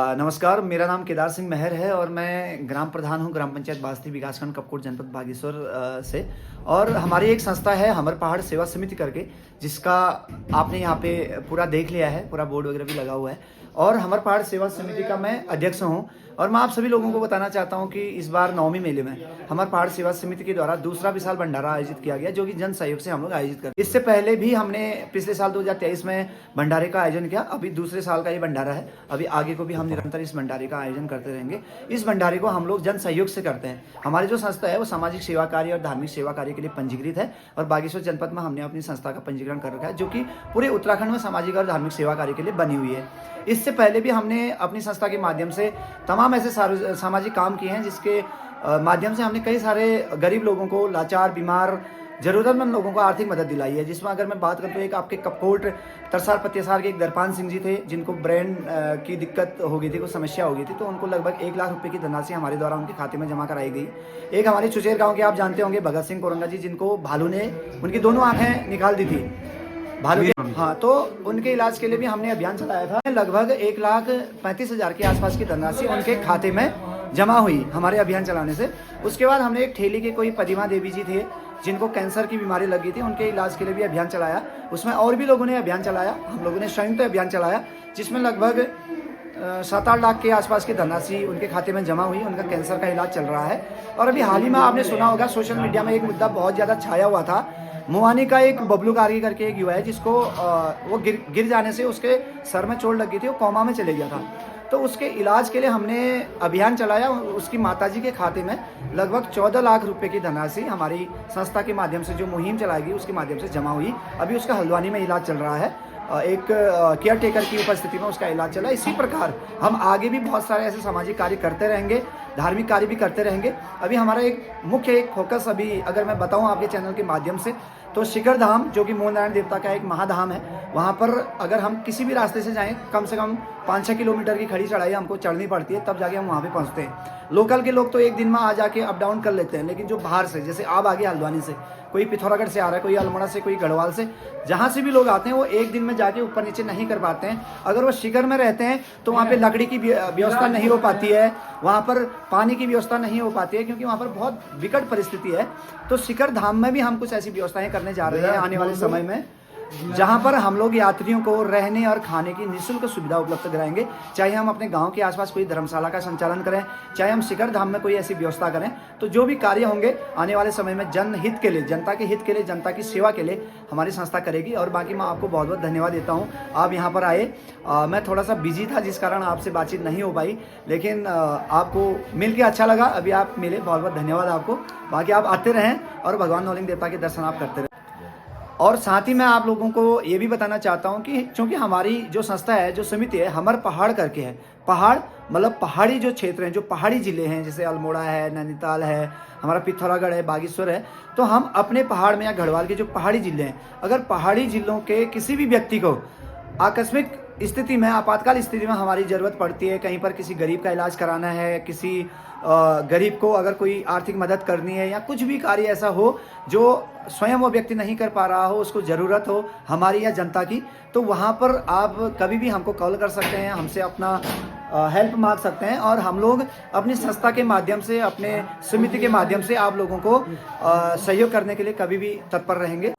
नमस्कार, मेरा नाम केदार सिंह मेहर है और मैं ग्राम प्रधान हूँ ग्राम पंचायत बास्ती विकासखंड कपकोट जनपद बागेश्वर से। और हमारी एक संस्था है हमर पहाड़ सेवा समिति करके, जिसका आपने यहाँ पे पूरा देख लिया है, पूरा बोर्ड वगैरह भी लगा हुआ है। और हमर पहाड़ सेवा समिति का मैं अध्यक्ष हूँ। और मैं आप सभी लोगों को बताना चाहता हूँ कि इस बार नवमी मेले में हमर पहाड़ सेवा समिति के द्वारा दूसरा विशाल भंडारा आयोजित किया गया, जो कि जन सहयोग से हम लोग आयोजित करते हैं। इससे पहले भी हमने पिछले साल 2023 में भंडारे का आयोजन किया। अभी दूसरे साल का ये भंडारा है। अभी आगे को भी हम निरंतर इस भंडारे का आयोजन करते रहेंगे। इस भंडारे को हम लोग जन सहयोग से करते हैं। हमारी जो संस्था है वो सामाजिक सेवा कार्य और धार्मिक सेवा कार्य के लिए पंजीकृत है और बागेश्वर जनपद में हमने अपनी संस्था का पंजीकरण कर रखा है, जो कि पूरे उत्तराखंड में सामाजिक और धार्मिक सेवा कार्य के लिए बनी हुई है। इससे पहले भी हमने अपनी संस्था के माध्यम से तमाम ऐसे सामाजिक काम किए हैं, जिसके माध्यम से हमने कई सारे गरीब लोगों को, लाचार, बीमार, जरूरतमंद लोगों को आर्थिक मदद दिलाई है। जिसमें अगर मैं बात करूँ तो एक आपके कपकोट तरसार पतियासार के एक दरपान सिंह जी थे, जिनको ब्रेन की दिक्कत हो गई थी, कुछ समस्या हो गई थी, तो उनको लगभग 1 लाख रुपए की धनराशि हमारे द्वारा उनके खाते में जमा कराई गई। एक हमारे चुचेर गाँव के आप जानते होंगे भगत सिंह कोरंगा जी, जिनको भालू ने उनकी दोनों आंखें निकाल दी थी भालू के। हाँ, तो उनके इलाज के लिए भी हमने अभियान चलाया था। लगभग 1,35,000 के आसपास की धनराशि उनके खाते में जमा हुई हमारे अभियान चलाने से। उसके बाद हमने एक ठेली के कोई पदिमा देवी जी थे, जिनको कैंसर की बीमारी लगी थी, उनके इलाज के लिए भी अभियान चलाया। उसमें और भी लोगों ने अभियान चलाया, हम लोगों ने संयुक्त अभियान चलाया, जिसमें लगभग 7-8 लाख के आसपास की धनराशि उनके खाते में जमा हुई। उनका कैंसर का इलाज चल रहा है। और अभी हाल ही में आपने सुना होगा, सोशल मीडिया में एक मुद्दा बहुत ज़्यादा छाया हुआ था। मुआनी का एक बबलू कारगी करके एक युवा है, जिसको वो गिर जाने से उसके सर में चोट लगी थी, वो कोमा में चले गया था। तो उसके इलाज के लिए हमने अभियान चलाया। उसकी माताजी के खाते में लगभग 14 लाख रुपए की धनराशि हमारी संस्था के माध्यम से, जो मुहिम चलाएगी उसके माध्यम से जमा हुई। अभी उसका हल्द्वानी में इलाज चल रहा है। एक केयर टेकर की उपस्थिति में उसका इलाज चला। इसी प्रकार हम आगे भी बहुत सारे ऐसे सामाजिक कार्य करते रहेंगे, धार्मिक कार्य भी करते रहेंगे। अभी हमारा एक फोकस, अभी अगर मैं बताऊं आपके चैनल के माध्यम से, तो शिखर धाम, जो कि मोहन नारायण देवता का एक महाधाम है, वहाँ पर अगर हम किसी भी रास्ते से जाएं, कम से कम 5-6 किलोमीटर की खड़ी चढ़ाई हमको चढ़नी पड़ती है, तब जाके हम वहाँ पे पहुँचते हैं। लोकल के लोग तो एक दिन में आ जाके अप डाउन कर लेते हैं, लेकिन जो बाहर से, जैसे आप आगे हल्द्वानी से, कोई पिथौरागढ़ से आ रहा है, कोई अल्मोड़ा से, कोई गढ़वाल से, जहाँ से भी लोग आते हैं, वो एक दिन में जाके ऊपर नीचे नहीं कर पाते हैं। अगर वो शिखर में रहते हैं तो वहाँ पे लकड़ी की व्यवस्था नहीं हो पाती है, वहाँ पर पानी की व्यवस्था नहीं हो पाती है, क्योंकि वहाँ पर बहुत विकट परिस्थिति है। तो शिखर धाम में भी हम कुछ ऐसी व्यवस्थाएं करने जा रहे हैं आने वाले समय में, जहां पर हम लोग यात्रियों को रहने और खाने की निःशुल्क सुविधा उपलब्ध कराएंगे। चाहे हम अपने गांव के आसपास कोई धर्मशाला का संचालन करें, चाहे हम शिखर धाम में कोई ऐसी व्यवस्था करें, तो जो भी कार्य होंगे आने वाले समय में जनहित के लिए, जनता के हित के लिए, जनता की सेवा के लिए हमारी संस्था करेगी। और बाकी मैं आपको बहुत बहुत धन्यवाद देता हूँ, आप यहाँ पर आए। मैं थोड़ा सा बिजी था, जिस कारण आपसे बातचीत नहीं हो पाई, लेकिन आपको मिल के अच्छा लगा। अभी आप मिले, बहुत बहुत धन्यवाद आपको। बाकी आप आते रहें और भगवान नौलिंग देवता के दर्शन आप करते रहें। और साथ ही मैं आप लोगों को ये भी बताना चाहता हूँ कि चूंकि हमारी जो संस्था है, जो समिति है, हमर पहाड़ करके है। पहाड़ मतलब पहाड़ी जो क्षेत्र हैं, जो पहाड़ी जिले हैं, जैसे अल्मोड़ा है, नैनीताल है, हमारा पिथौरागढ़ है, बागेश्वर है, तो हम अपने पहाड़ में या गढ़वाल के जो पहाड़ी जिले हैं, अगर पहाड़ी जिलों के किसी भी व्यक्ति को आकस्मिक स्थिति में, आपातकाल स्थिति में हमारी ज़रूरत पड़ती है, कहीं पर किसी गरीब का इलाज कराना है, किसी गरीब को अगर कोई आर्थिक मदद करनी है, या कुछ भी कार्य ऐसा हो जो स्वयं वो व्यक्ति नहीं कर पा रहा हो, उसको ज़रूरत हो हमारी या जनता की, तो वहाँ पर आप कभी भी हमको कॉल कर सकते हैं, हमसे अपना हेल्प मांग सकते हैं। और हम लोग अपनी संस्था के माध्यम से, अपने समिति के माध्यम से आप लोगों को सहयोग करने के लिए कभी भी तत्पर रहेंगे।